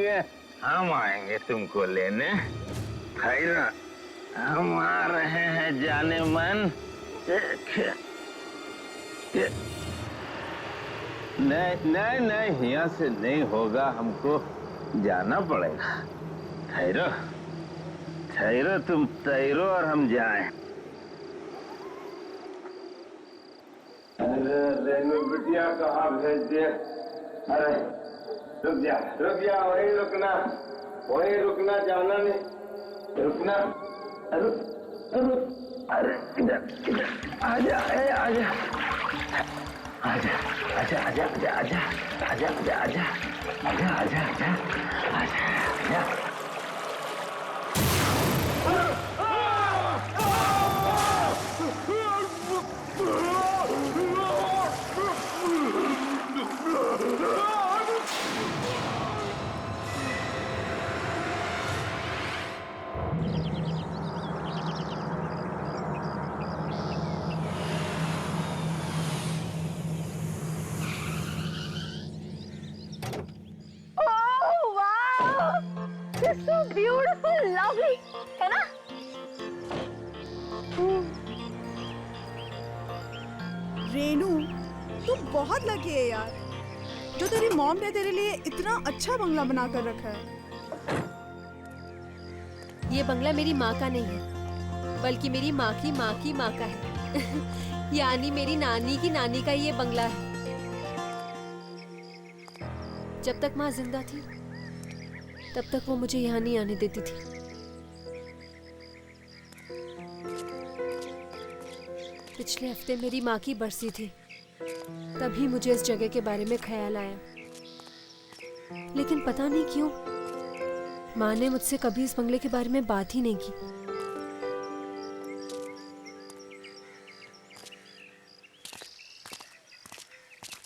लिए हम आएंगे तुमको लेने। खैरा, हम आ रहे हैं जाने मन। नहीं, यहाँ से नहीं होगा, हमको जाना पड़ेगा। ठहरो ठहरो, तुम तैरो और हम जाएं। अरे रेनू बिटिया कहाँ भेज दिए? अरे रुक जा, वहीं रुकना, जाना नहीं, रुकना। अरे इधर आजा, So beautiful, lovely, है ना? रेनू, तू बहुत लकी है यार, जो तेरी मॉम ने तेरे लिए इतना अच्छा बंगला बना कर रखा है। ये बंगला मेरी माँ का नहीं है, बल्कि मेरी माँ की माँ की माँ का है। यानी मेरी नानी की नानी का ये बंगला है। जब तक माँ जिंदा थी, तब तक वो मुझे यहाँ नहीं आने देती थी। पिछले हफ्ते मेरी माँ की बरसी थी, तभी मुझे इस जगह के बारे में ख्याल आया। लेकिन पता नहीं क्यों माँ ने मुझसे कभी इस बंगले के बारे में बात ही नहीं की।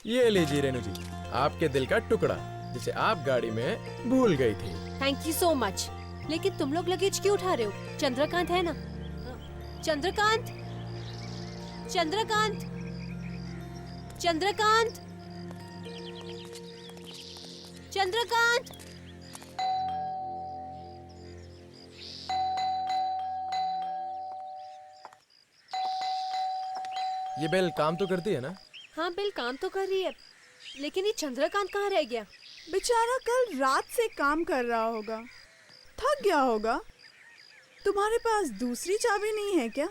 ये लीजिए रेनू जी, आपके दिल का टुकड़ा, जिसे आप गाड़ी में भूल गई थी। Thank you so much. लेकिन तुम लोग लगेज क्यों उठा रहे हो? चंद्रकांत है ना? चंद्रकांत, चंद्रकांत, चंद्रकांत, चंद्रकांत। ये बेल काम तो करती है ना? हाँ, बेल काम तो कर रही है, लेकिन ये चंद्रकांत कहाँ रह गया? बेचारा कल रात से काम कर रहा होगा, थक गया होगा। तुम्हारे पास दूसरी चाबी नहीं है क्या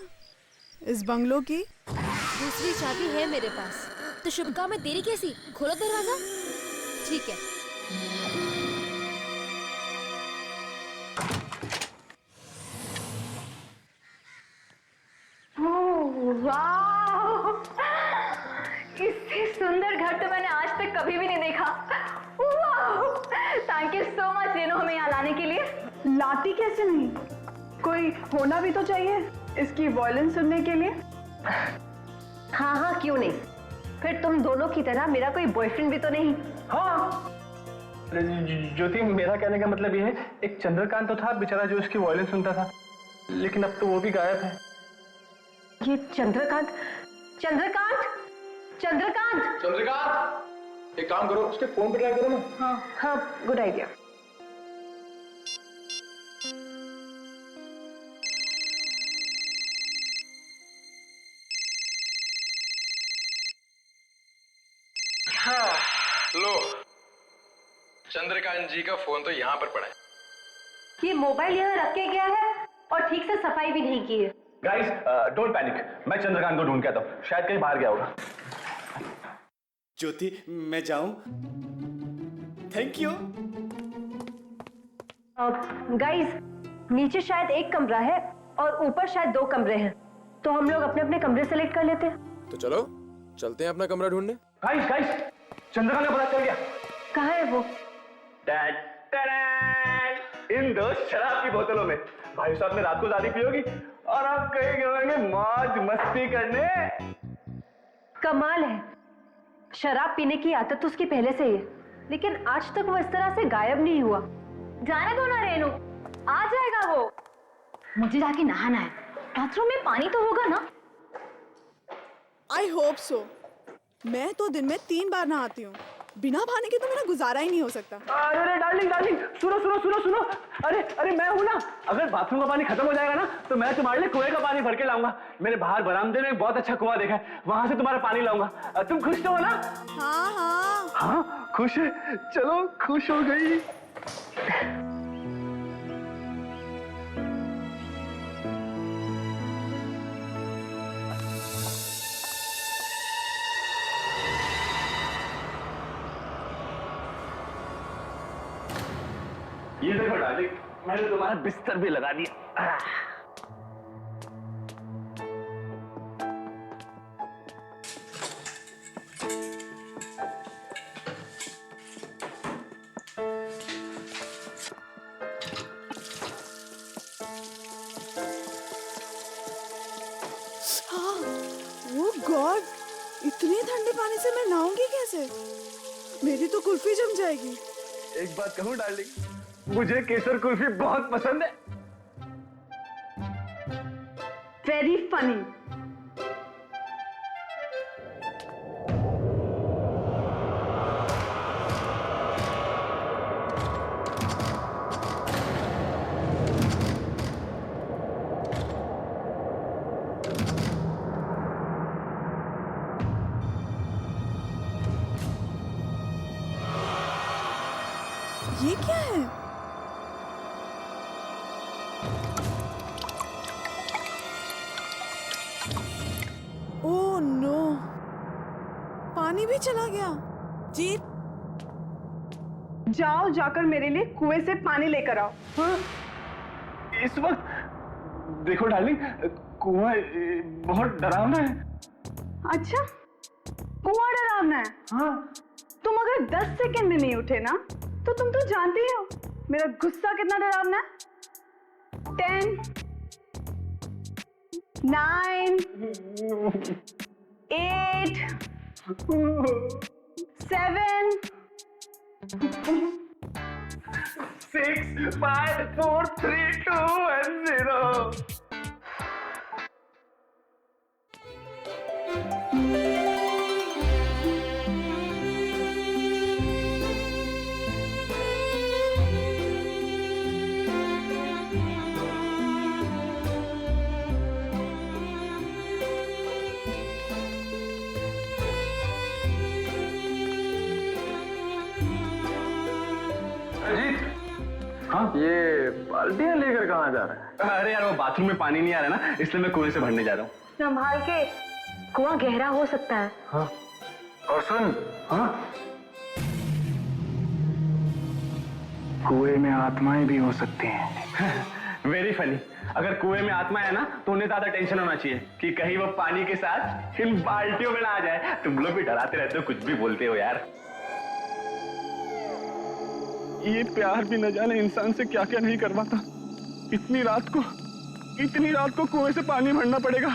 इस बंगलों की? दूसरी चाबी है मेरे पास। तो शुभ काम में देरी कैसी? खोलो दरवाजा। ठीक है। वाह! इससे सुंदर घर तो मैंने आज तक कभी भी नहीं देखा। Thank you so much Renu, हमें यहाँ लाने के लिए। लाती कैसे नहीं, कोई होना भी तो चाहिए इसकी वॉयलिन सुनने के लिए। हाँ, क्यों नहीं। फिर तुम दोनों की तरह मेरा कोई बॉयफ्रेंड भी तो नहीं। हाँ ज्योति, मेरा कहने का मतलब ये है, एक चंद्रकांत तो था बेचारा जो उसकी वॉयलिन सुनता था, लेकिन अब तो वो भी गायब है। ये चंद्रकांत, चंद्रकांत, चंद्रकांत, चंद्रकांत, एक काम करो, उसके फोन पे ट्राई करो ना। हाँ, गुड आइडिया। हाँ, लो, चंद्रकांत जी का फोन तो यहाँ पर पड़ा है। ये मोबाइल यहाँ रख के गया है और ठीक से सफाई भी नहीं की है। गाइस, डोंट पैनिक, मैं चंद्रकांत को ढूंढ के आता हूँ, शायद कहीं बाहर गया होगा। ज्योति, मैं जाऊं? Thank you. गाइस, नीचे शायद एक कमरा है और ऊपर शायद 2 कमरे हैं, तो हम लोग अपने अपने कमरे सेलेक्ट कर लेते हैं। तो चलो चलते हैं अपना कमरा ढूंढने। गाइस, चंद्रकांत का पता चल गया। कहाँ है वो? इन 2 शराब की बोतलों में। भाई साहब ने रात को दादी पियोगी और आप कहीं गए मौज मस्ती करने। कमाल है, शराब पीने की आदत तो उसकी पहले से ही है, लेकिन आज तक वो इस तरह से गायब नहीं हुआ। जाने दो ना रेनू, आ जाएगा वो। मुझे जाके नहाना है, बाथरूम में पानी तो होगा ना? I hope so. मैं तो दिन में 3 बार नहाती हूँ। बिना पानी के तो मेरा गुजारा ही नहीं हो सकता। अरे अरे डार्लिंग डार्लिंग, सुनो सुनो सुनो सुनो। अरे अरे मैं हूं ना, अगर बाथरूम का पानी खत्म हो जाएगा ना तो मैं तुम्हारे लिए कुएं का पानी भर के लाऊंगा। मैंने बाहर बरामदे में एक बहुत अच्छा कुआं देखा है, वहां से तुम्हारा पानी लाऊंगा। तुम खुश तो हो ना? हाँ हाँ। हाँ खुश है, चलो खुश हो गई। ये देखो डार्लिंग, मैंने तुम्हारा बिस्तर भी लगा दिया। ओह गॉड, इतने ठंडे पानी से मैं नहाऊंगी कैसे? मेरी तो कुल्फी जम जाएगी। एक बात कहूं डार्लिंग, मुझे केसर कुल्फी बहुत पसंद है। Very funny. ये क्या है? ओह नो, पानी भी चला गया। जीत, जाओ जाकर मेरे लिए कुएं से पानी लेकर आओ। हाँ? इस वक्त देखो डार्लिंग, कुआं बहुत डरावना है। अच्छा, कुआं डरावना है? हाँ तुम अगर 10 सेकंड में नहीं उठे ना तो तुम तो जानते ही हो मेरा गुस्सा कितना डरावना है। 10, 9, 8, 7, 6, 5, 4, 3, 2 and 0। हाँ, ये बाल्टियां लेकर कहाँ जा रहा है? अरे यार, वो बाथरूम में पानी नहीं आ रहा ना, इसलिए मैं कुएं से भरने जा रहा हूँ। संभाल के, कुआं गहरा हो सकता है। हाँ, और सुन, हाँ, कुएं में आत्माएं भी हो सकती हैं। Very funny. अगर कुएं में आत्मा है ना तो उन्हें ज्यादा टेंशन होना चाहिए कि कहीं वो पानी के साथ इन बाल्टियों में ना आ जाए। तुम लोग भी डराते रहते हो, कुछ भी बोलते हो यार। ये प्यार भी न जाने इंसान से क्या क्या नहीं करवाता। इतनी रात को कुएं से पानी भरना पड़ेगा।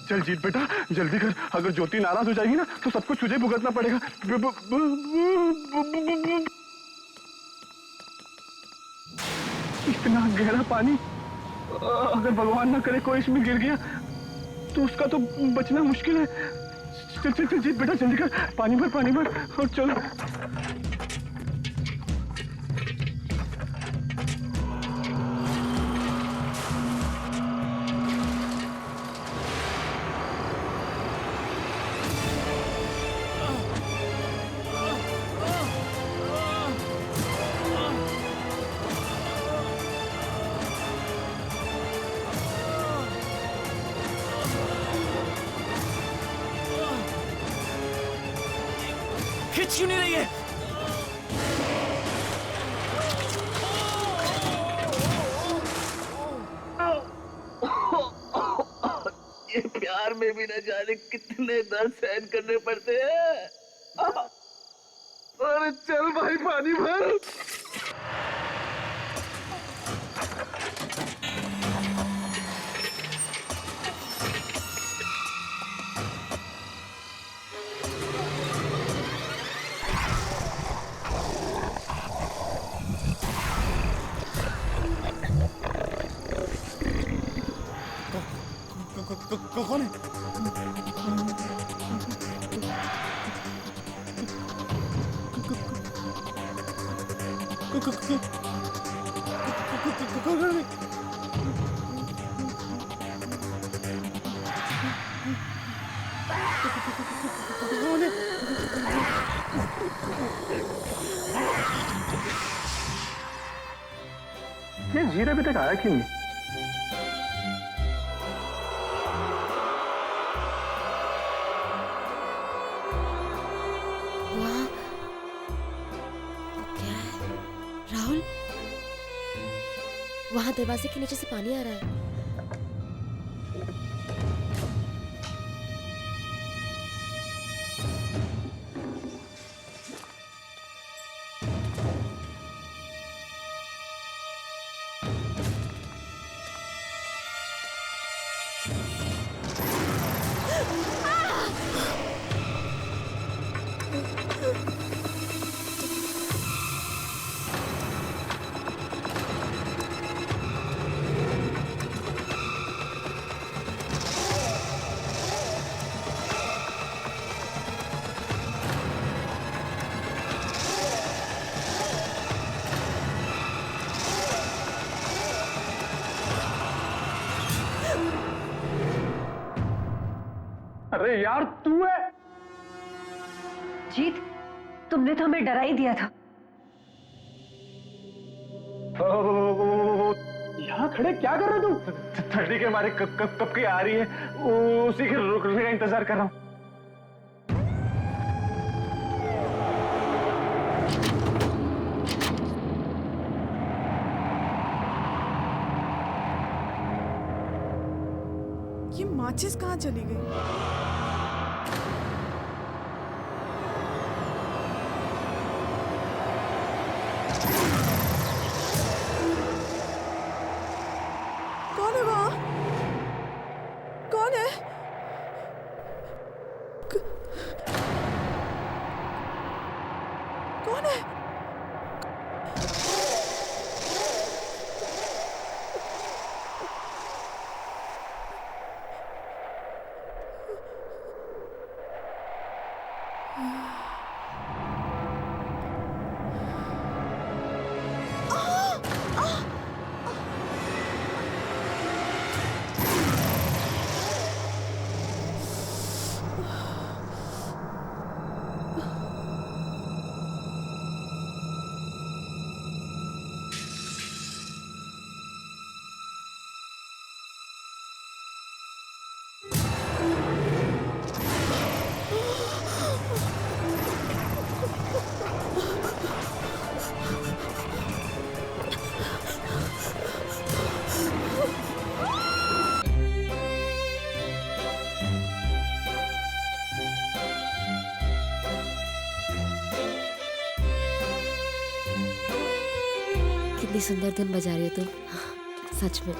चल जीत बेटा, जल्दी कर, अगर ज्योति नाराज हो जाएगी ना तो सब कुछ तुझे भुगतना पड़ेगा। इतना गहरा पानी, अगर भगवान ना करे कोई इसमें गिर गया तो उसका तो बचना मुश्किल है। चल चल चल जीत बेटा, जल्दी कर, पानी भर और चल। खिंच क्यों नहीं रही है? ये प्यार में भी न जाने कितने दर्द सहन करने पड़ते हैं। अरे चल भाई, पानी भर। कौन है? कौन है? कौन है? ये जीरा अभी तक आया क्यों नहीं? वाह, वो क्या है? राहुल, वहां दरवाजे के नीचे से पानी आ रहा है। अरे यार तू है? जीत, तुमने तो हमें डरा ही दिया था। यहाँ खड़े क्या कर रहे हो तुम? ठंडी के मारे कब की आ रही है, उसी के रुकने का इंतजार कर रहा हूँ। ये माचिस कहाँ चली गई? कौन है वहाँ? कौन है? कौन है? कितनी सुंदर धुन बजा रही हो तुम, सच में।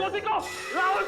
ज्योति को। राहुल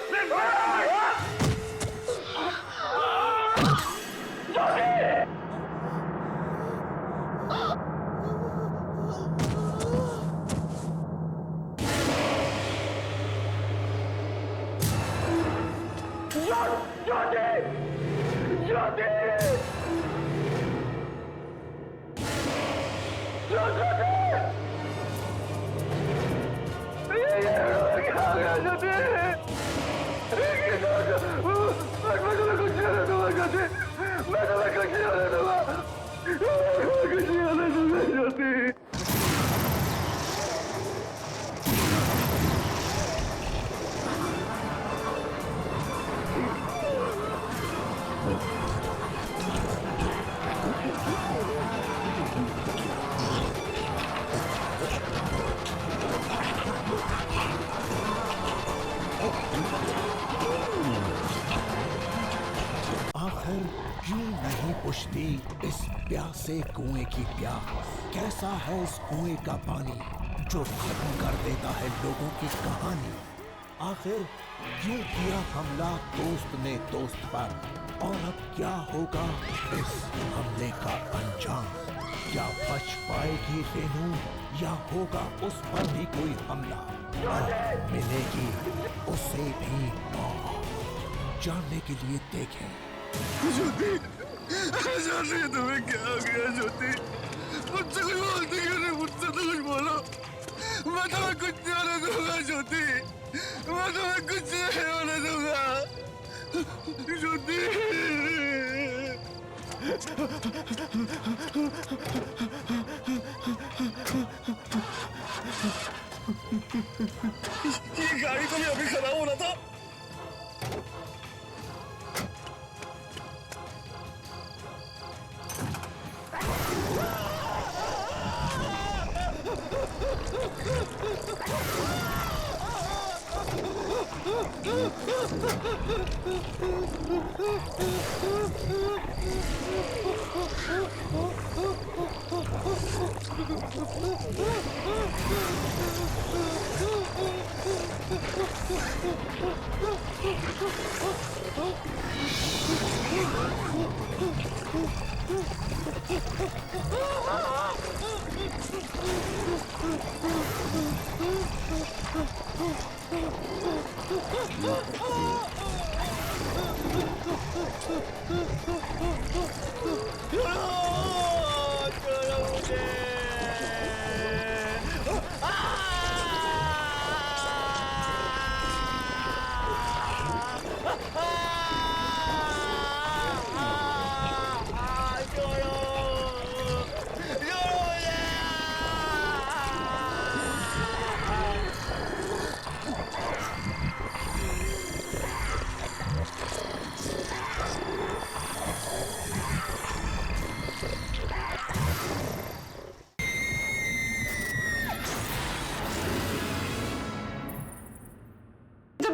आखिर क्यों नहीं बुझती इस प्यासे कुएं की प्यास? कैसा है इस कुएं का पानी जो खत्म कर देता है लोगों की कहानी? आखिर क्यों किया हमला दोस्त ने दोस्त पर? और अब क्या होगा इस हमले का अंजाम? क्या बच पाएगी रेनू या होगा उस पर भी कोई हमला? और मिलेगी उसे भी मौत? जानने के लिए देखें। ज्योति, ज्योति तुम्हें क्या हो गया ज्योति? मुझसे कुछ बोलती क्यों नहीं? मुझसे तो कुछ बोलो। मैं तुम्हें कुछ नहीं होने दूंगा ज्योति, मैं तुम्हें कुछ नहीं होने दूंगा ज्योति। ये गाड़ी तो भी अभी खराब हो रहा था।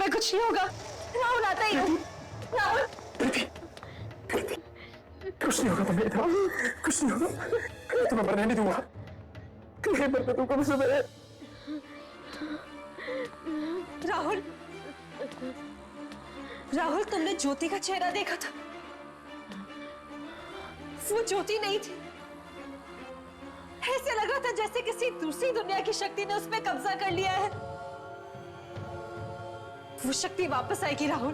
कुछ नहीं होगा। राहुल आता ही है। राहुल कुछ नहीं होगा तुम्हें, कुछ नहीं होगा। तुम्हें मरने नहीं दूंगा, नहीं मरने दूंगा मुझे। मेरे राहुल, राहुल तुमने ज्योति का चेहरा देखा था? वो ज्योति नहीं थी। ऐसे लग रहा था जैसे किसी दूसरी दुनिया की शक्ति ने उस पर कब्जा कर लिया है। वो शक्ति वापस आएगी राहुल,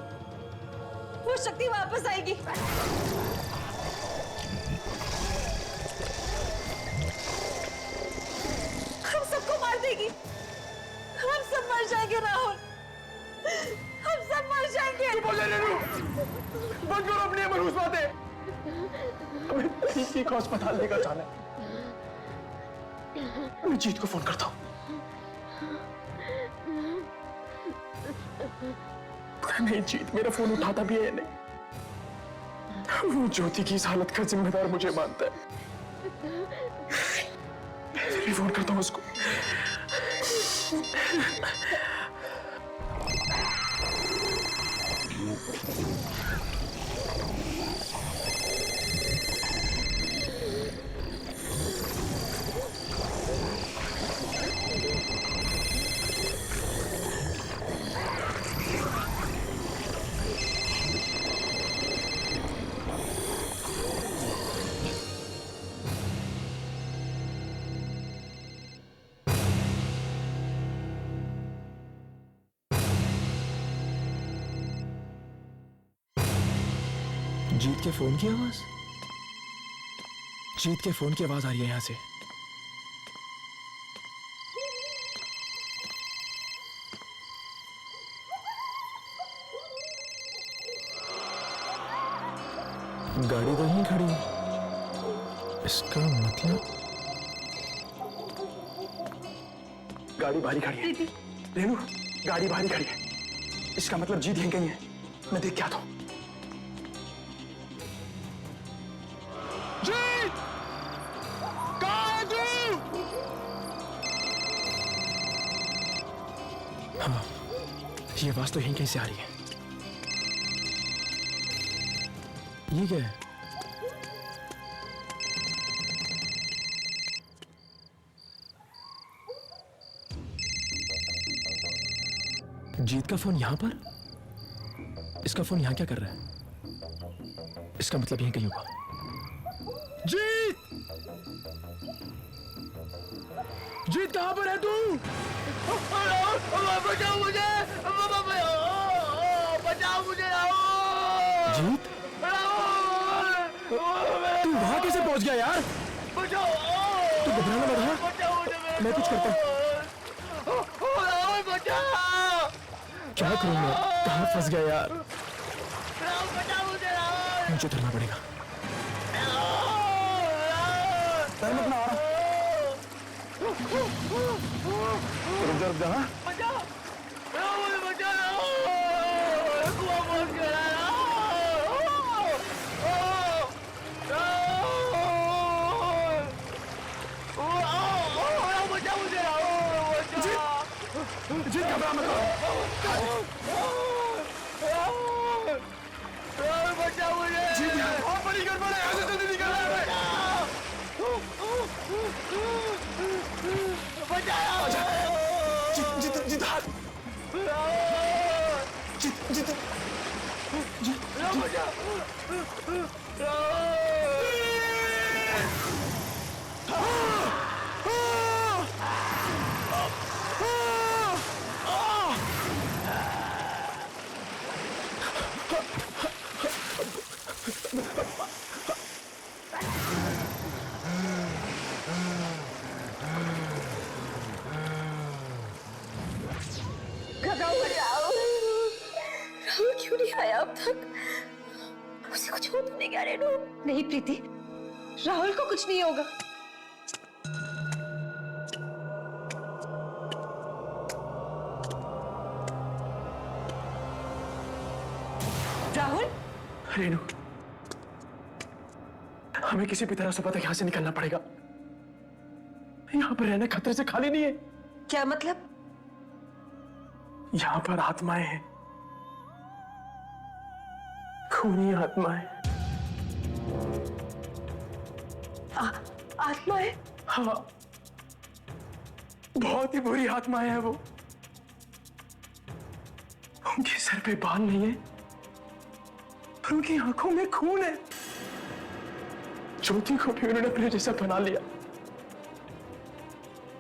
वो शक्ति वापस आएगी। हम सबको मार देगी, हम सब मर जाएंगे राहुल, हम सब मर जाएंगे। बंद करो अपनी मनहूस बातें। हमें किसी को अस्पताल लेकर जाना है। मैं जीत को फोन करता हूँ। नहीं जीत मेरा फोन उठाता भी है नहीं। वो ज्योति की इस हालत का जिम्मेदार मुझे मानता है। मैं फोन करता हूँ उसको। जीत के फोन की आवाज? जीत के फोन की आवाज आ रही है यहां से। गाड़ी तो यहीं खड़ी है, इसका मतलब गाड़ी बाहर ही खड़ी है। रेनू, गाड़ी बाहर ही खड़ी है, इसका मतलब जीत यहीं कहीं है। मैं देख के आता हूं। जीत! कहाँ है तू? हाँ, ये आवाज तो यहीं कहीं से आ रही है। ये क्या है? जीत का फोन यहां पर? इसका फोन यहां क्या कर रहा है? इसका मतलब यहीं कहीं होगा। जीत! जीत कहां पर है तू? बचाओ मुझे, बचाओ मुझे। जीत, तू वहां कैसे पहुंच गया यार? तू घबराना मत, हाँ? मैं कुछ करता हूं। क्या करूं मैं? कहां फंस गया यार? मुझे उतरना पड़ेगा। रुक जा, हाँ? जीत घबरा मत। जीत यार, बहुत बड़ी गड़बड़ है, ऐसे जल्दी निकल रहा है। जीत जीत जीत हाथ। जीत जीत जीत राहुल क्यों नहीं आया अब तक? उसे कुछ हो तो नहीं गया रेनू? नहीं प्रीति, राहुल को कुछ नहीं होगा। राहुल, रेनू, हमें किसी भी तरह सुबह तक यहां से निकलना पड़ेगा। यहां पर रहना खतरे से खाली नहीं है। क्या मतलब? यहां पर आत्माएं हैं, खूनी आत्माएं। आत्माएं? हाँ, बहुत ही बुरी आत्माएं हैं वो। उनके सर पे बाल नहीं है और उनकी आंखों में खून है। ज्योति को भी उन्होंने अपने जैसा बना लिया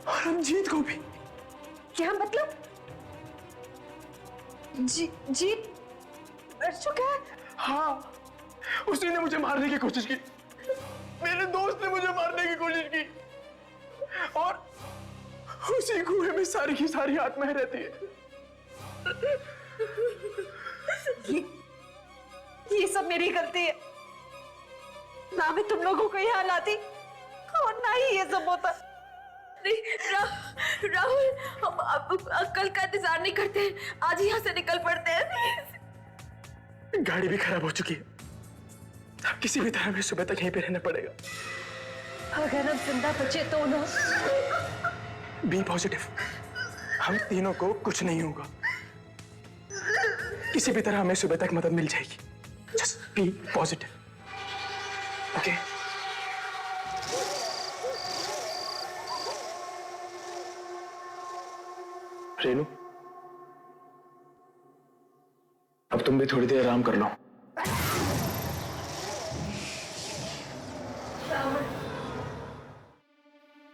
और रंजीत को भी। क्या मतलब? जीत मर चुका है? हाँ, उसी ने मुझे मारने की कोशिश की। मेरे दोस्त ने मुझे मारने की कोशिश की और उसी कुएं में सारी की सारी आत्माएं रहती है। ये सब मेरी गलती है। ना मैं तुम लोगों को यहाँ लाती और ना ही ये सब होता। राहुल, हम अब कल का इंतजार नहीं करते, आज यहाँ से निकल पड़ते हैं। गाड़ी भी खराब हो चुकी है, अब किसी भी तरह में सुबह तक यहीं पे रहना पड़ेगा। अगर हम जिंदा बचे तो ना। बी पॉजिटिव, हम तीनों को कुछ नहीं होगा। किसी भी तरह हमें सुबह तक मदद मिल जाएगी। Just be positive, okay? Renu, अब तुम भी थोड़ी देर आराम कर लो।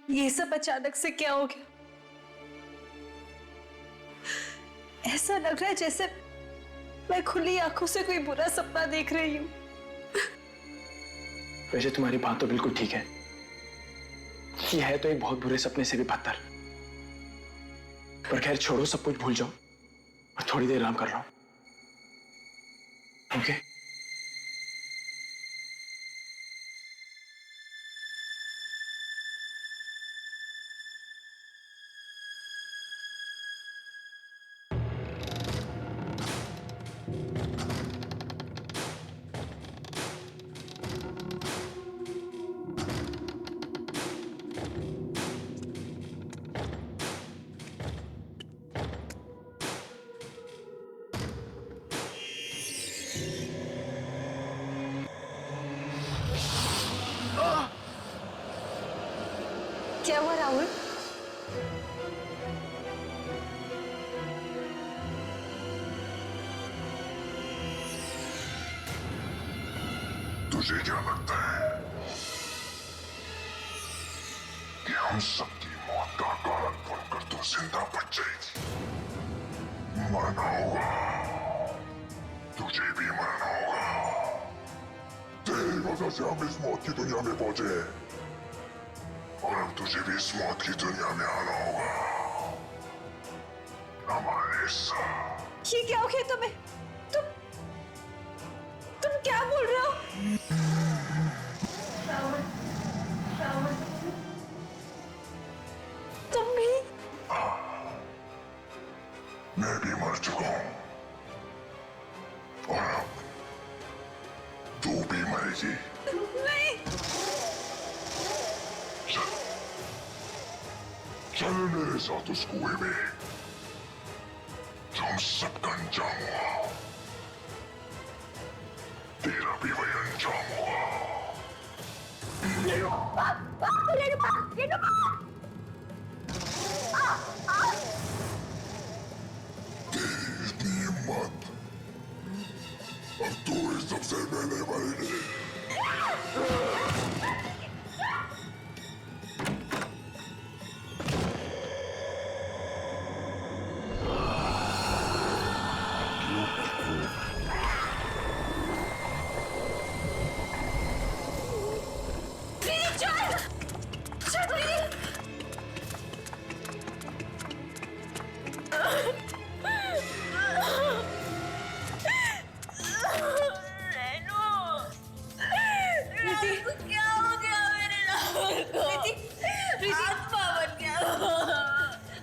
ये सब अचानक से क्या हो गया? ऐसा लग रहा है जैसे मैं खुली आंखों से कोई बुरा सपना देख रही हूँ। वैसे तुम्हारी बात तो बिल्कुल ठीक है, ये है तो एक बहुत बुरे सपने से भी बदतर। पर खैर छोड़ो, सब कुछ भूल जाओ और थोड़ी देर आराम कर लो। ओके? क्या हुआ राहुल? तुझे क्या लगता है कि हम सबकी मौत का कारण बनकर तू जिंदा बच जाएगी? मरना होगा, तुझे भी मरना होगा। तेरी वजह से हम इस मौत की दुनिया में पहुंचे और अब तुझे भी इस मौत की दुनिया में आना होगा। हमारे साथ। ये क्या हो गया तुम्हें? तुम क्या बोल रहे हो? तुम भी? मैं भी मर चुका हूं और अब तू भी मरेगी। नहीं। चल मेरे साथ उस कुएं में जो हम सबका अंजाम हुआ। तेरा भी वही अंजाम होगा। तेरी इतनी हिम्मत, अब तू इस सबसे पहले मरेगी।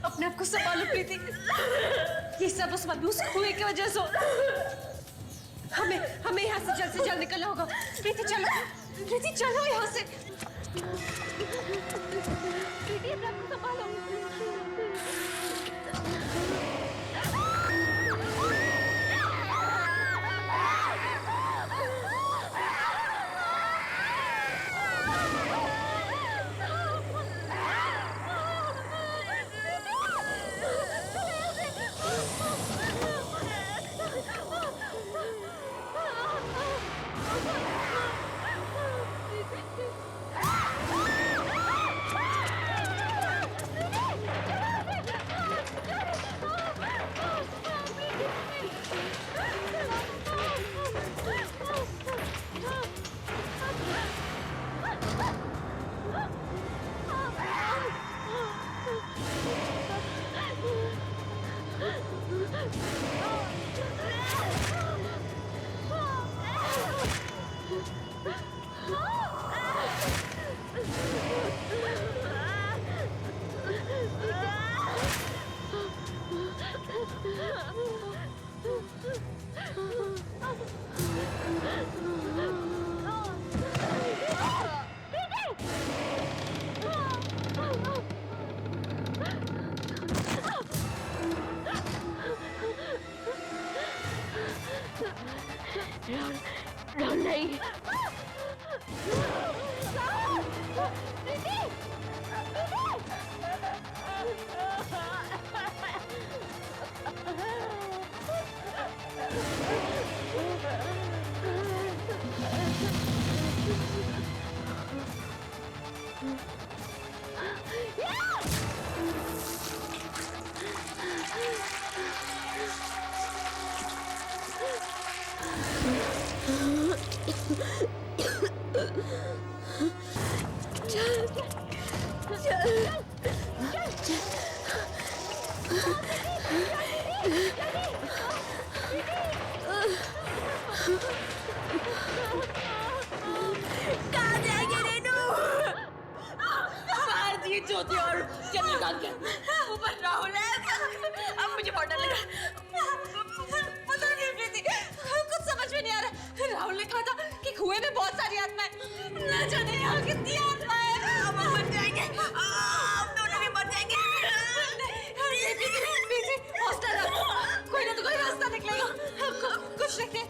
अपने आप को संभालो प्रीति। ये सब उस मबूस कुएं की वजह से। हमें यहाँ से जल्द निकलना होगा। प्रीति चलो, प्रीति चलो यहाँ से। प्रीति अपने आप को संभालो। नहीं। कहाँ जाएंगे रेनू? मार दिए ज्योति और चंद्रकांत के ऊपर राहुल है। अब मुझे बहुत डर लगा। पता नहीं प्रीति, कुछ समझ में नहीं आ रहा। राहुल ने कहा था कि कुएं में बहुत सारी आत्माएं, न जाने यहाँ कितनी आत्माएं हैं। अब हम मर जाएंगे, हम दोनों भी मर जाएंगे। प्रीति, हौसला रखो, कोई ना तो कोई रास्ता निकलेगा। कुछ रखे।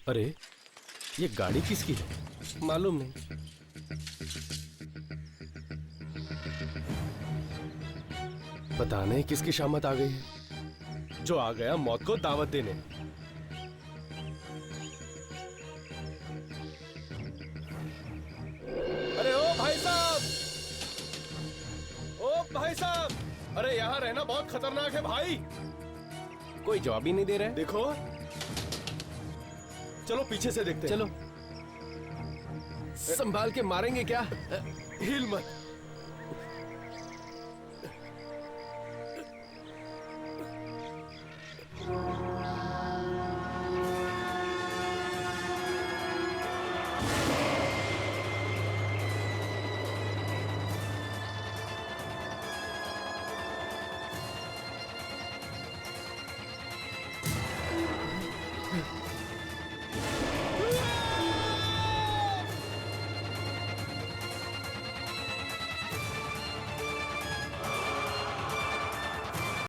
अरे ये गाड़ी किसकी है? मालूम नहीं। पता नहीं किसकी शामत आ गई है। जो आ गया मौत को दावत देने। अरे ओ भाई साहब, ओ भाई साहब, अरे यहाँ रहना बहुत खतरनाक है भाई। कोई जवाब ही नहीं दे रहा है। देखो, चलो पीछे से देखते हैं। चलो। संभाल के मारेंगे क्या? हिल मत।